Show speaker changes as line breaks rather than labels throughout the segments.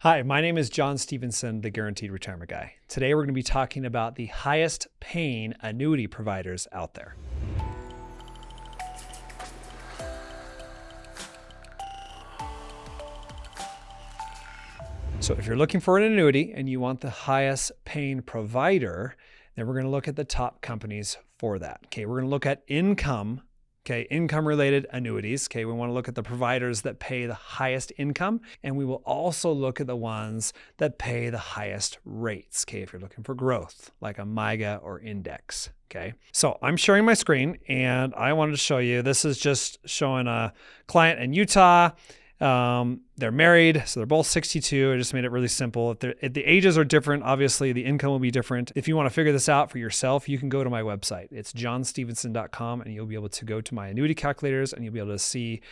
Hi, my name is John Stevenson, the Guaranteed Retirement Guy. Today we're going to be talking about the highest paying annuity providers out there. So if you're looking for an annuity and you want the highest paying provider, then we're going to look at the top companies for that. Okay, we're going to look at income. Okay, income-related annuities. Okay, we want to look at the providers that pay the highest income, and we will also look at the ones that pay the highest rates. Okay, if you're looking for growth, like a MYGA or index. Okay, so I'm sharing my screen, and I wanted to show you. This is just showing a client in Utah. They're married, so they're both 62. I just made it really simple. If the ages are different, obviously the income will be different. If you want to figure this out for yourself, you can go to my website. It's johnstevenson.com, and you'll be able to go to my annuity calculators, and you'll be able to see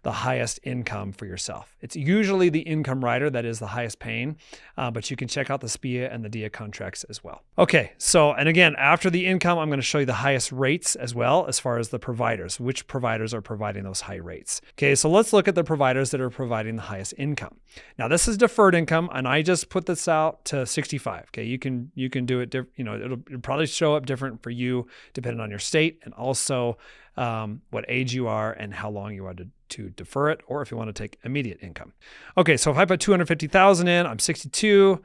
the highest income for yourself. It's usually the income rider that is the highest paying, but you can check out the SPIA and the DIA contracts as well. Okay, so, and again, after the income, I'm going to show you the highest rates as well as far as the providers, which providers are providing those high rates. Okay, so let's look at the providers that are providing the highest income. Now, this is deferred income, and I just put this out to 65. Okay, you can do it, it'll probably show up different for you depending on your state, and also what age you are and how long you are to defer it, or if you want to take immediate income. Okay, so if I put 250,000 in, I'm 62,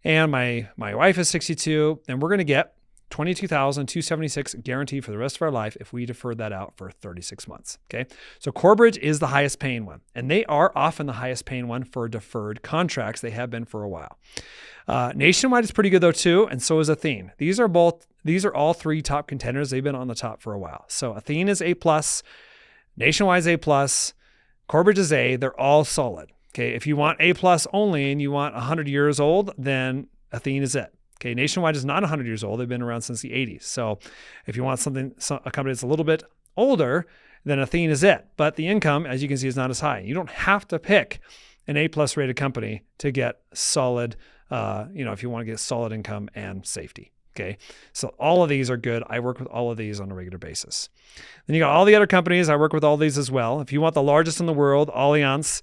and my wife is 62, then we're going to get 22,276 guaranteed for the rest of our life if we defer that out for 36 months. Okay, so Corebridge is the highest paying one, and they are often the highest paying one for deferred contracts. They have been for a while. Nationwide is pretty good though too, and so is Athene. These are all three top contenders. They've been on the top for a while. So Athene is A+, Nationwide is A+, Corebridge is A. They're all solid. Okay, if you want A+ only and you want 100 years old, then Athene is it. Okay, Nationwide is not 100 years old. They've been around since the 80s. So if you want a company that's a little bit older, then Athene is it. But the income, as you can see, is not as high. You don't have to pick an A+ rated company to get solid, if you want to get solid income and safety. Okay, so all of these are good. I work with all of these on a regular basis. Then you got all the other companies. I work with all these as well. If you want the largest in the world, Allianz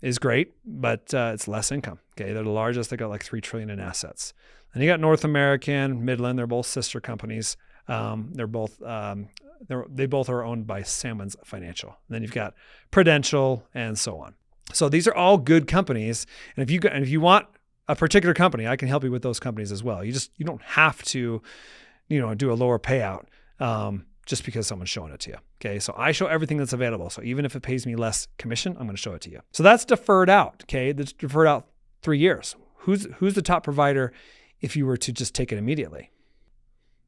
is great, but it's less income. Okay, they're the largest. They got like $3 trillion in assets. And you got North American, Midland. They're both sister companies. They both are owned by Salmons Financial. And then you've got Prudential and so on. So these are all good companies. And if you want a particular company, I can help you with those companies as well. You don't have to, do a lower payout just because someone's showing it to you. Okay, so I show everything that's available. So even if it pays me less commission, I'm going to show it to you. So that's deferred out. Okay, that's deferred out 3 years. Who's the top provider if you were to just take it immediately?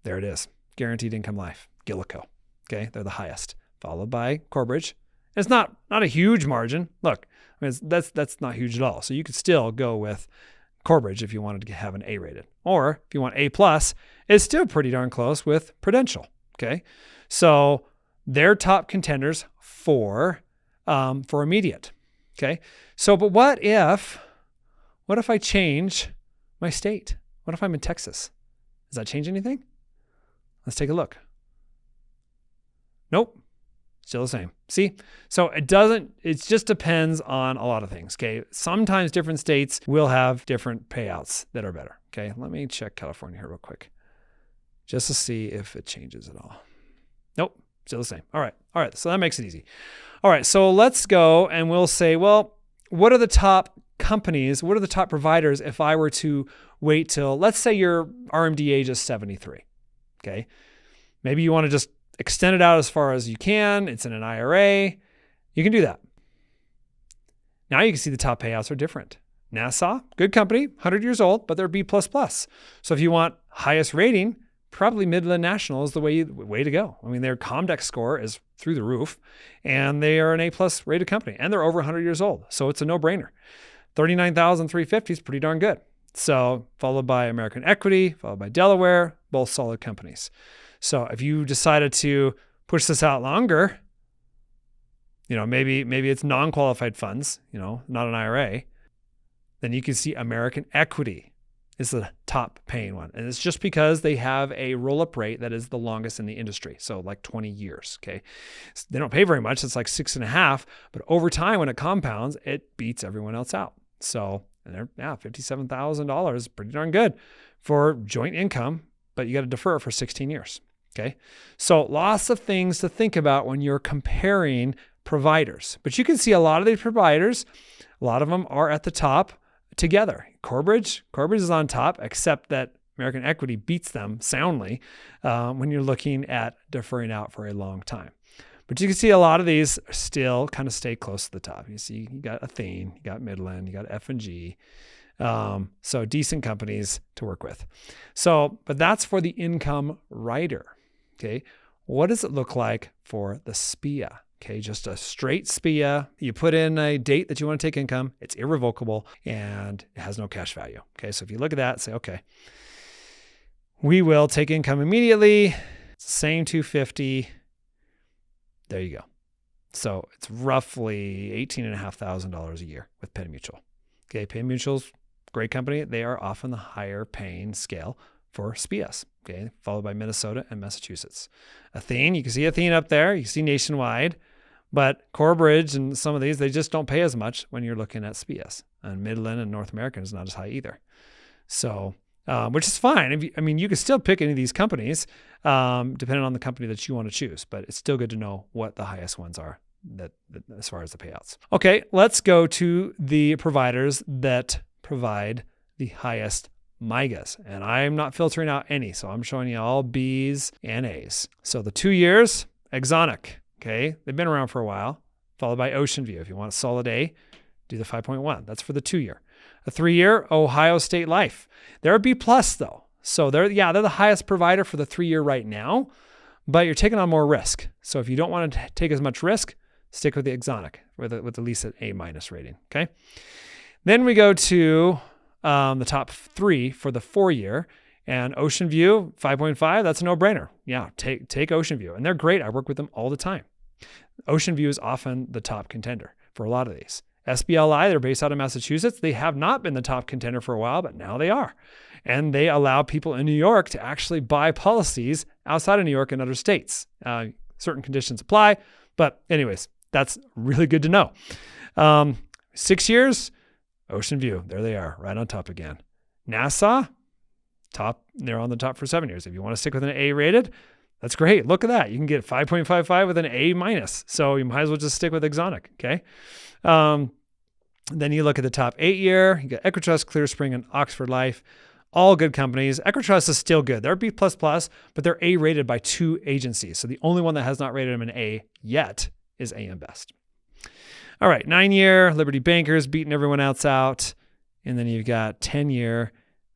There it is, Guaranteed Income Life, Gillico. Okay, they're the highest, followed by Corebridge. It's not a huge margin. Look, I mean, that's not huge at all. So you could still go with Corebridge if you wanted to have an A rated, or if you want A+, it's still pretty darn close with Prudential. Okay, so they're top contenders for immediate. Okay, so but what if I change my state? What if I'm in Texas? Does that change anything? Let's take a look. Nope. Still the same. See? So it just depends on a lot of things. Okay. Sometimes different states will have different payouts that are better. Okay. Let me check California here real quick just to see if it changes at all. Nope. Still the same. All right. So that makes it easy. All right. So let's go and we'll say, well, what are the top companies? What are the top providers if I were to wait till, let's say your RMD age is 73. Okay. Maybe you want to just extend it out as far as you can. It's in an IRA. You can do that. Now you can see the top payouts are different. Nassau, good company, 100 years old, but they're B++. So if you want highest rating, probably Midland National is the way to go. I mean, their Comdex score is through the roof, and they are an A+ rated company, and they're over 100 years old. So it's a no-brainer. 39,350 is pretty darn good. So followed by American Equity, followed by Delaware, both solid companies. So if you decided to push this out longer, maybe it's non-qualified funds, not an IRA, then you can see American Equity is the top paying one. And it's just because they have a roll-up rate that is the longest in the industry. So like 20 years, okay? They don't pay very much. It's like 6.5, but over time when it compounds, it beats everyone else out. So, and they're, $57,000, pretty darn good for joint income, but you got to defer for 16 years. Okay. So lots of things to think about when you're comparing providers, but you can see a lot of these providers, a lot of them are at the top together. Corebridge is on top, except that American Equity beats them soundly when you're looking at deferring out for a long time. But you can see a lot of these still kind of stay close to the top. You see, you got Athene, you got Midland, you got F&G. So decent companies to work with. So, but that's for the income rider. Okay. What does it look like for the SPIA? Okay. Just a straight SPIA. You put in a date that you want to take income. It's irrevocable and it has no cash value. Okay. So if you look at that, say, okay, we will take income immediately. It's the same 250. There you go. So it's roughly $18,500 a year with Penn Mutual. Okay. Penn Mutual's great company. They are often the higher paying scale for SPIAs, okay, followed by Minnesota and Massachusetts. Athene, you can see Athene up there. You can see Nationwide, but Corebridge and some of these, they just don't pay as much when you're looking at SPIAs. And Midland and North American is not as high either. So, which is fine. You can still pick any of these companies, depending on the company that you want to choose, but it's still good to know what the highest ones are that as far as the payouts. Okay, let's go to the providers that provide the highest MYGAs. And I'm not filtering out any, so I'm showing you all Bs and As. So the 2 years, Exonic, okay? They've been around for a while, followed by Ocean View. If you want a solid A, do the 5.1. That's for the 2 year. A 3 year, Ohio State Life. They're a B plus though. So they're the highest provider for the 3 year right now, but you're taking on more risk. So if you don't want to take as much risk, stick with the Exonic with at least an A minus rating, okay? Then we go to the top 3 for the 4 year, and Ocean View 5.5. That's a no-brainer. Yeah, take Ocean View, and they're great. I work with them all the time. Ocean View is often the top contender for a lot of these. SBLI, they're based out of Massachusetts. They have not been the top contender for a while, but now they are, and they allow people in New York to actually buy policies outside of New York and other states. Certain conditions apply, but anyways, that's really good to know. 6 years. Ocean View, there they are, right on top again. NASA, top, they're on the top for 7 years. If you want to stick with an A rated, that's great. Look at that. You can get 5.55 with an A minus. So you might as well just stick with Exonic, okay? Then you look at the top 8 year, you got Equitrust, ClearSpring, and Oxford Life. All good companies. Equitrust is still good. They're B++, but they're A rated by 2 agencies. So the only one that has not rated them an A yet is AM Best. All right, 9 year, Liberty Bankers beating everyone else out. And then you've got 10 year,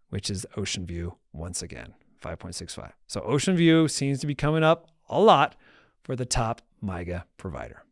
which is Ocean View once again, 5.65. So Ocean View seems to be coming up a lot for the top MYGA provider.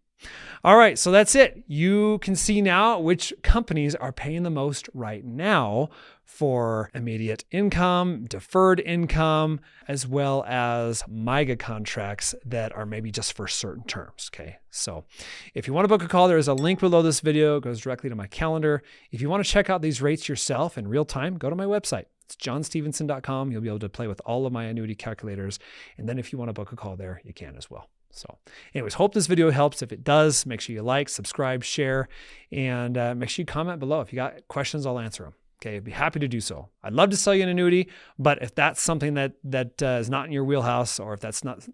All right, so that's it. You can see now which companies are paying the most right now for immediate income, deferred income, as well as MYGA contracts that are maybe just for certain terms, okay? So if you want to book a call, there is a link below this video. It goes directly to my calendar. If you want to check out these rates yourself in real time, go to my website. It's johnstevenson.com. You'll be able to play with all of my annuity calculators. And then if you want to book a call there, you can as well. So anyways, hope this video helps. If it does, make sure you like, subscribe, share, and make sure you comment below. If you got questions, I'll answer them. Okay, I'd be happy to do so. I'd love to sell you an annuity, but if that's something that is not in your wheelhouse, or if that's not,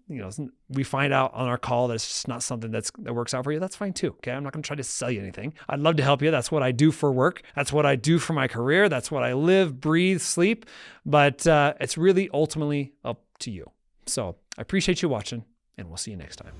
we find out on our call that it's just not something that works out for you, that's fine too. Okay, I'm not going to try to sell you anything. I'd love to help you. That's what I do for work. That's what I do for my career. That's what I live, breathe, sleep. But it's really ultimately up to you. So I appreciate you watching, and we'll see you next time.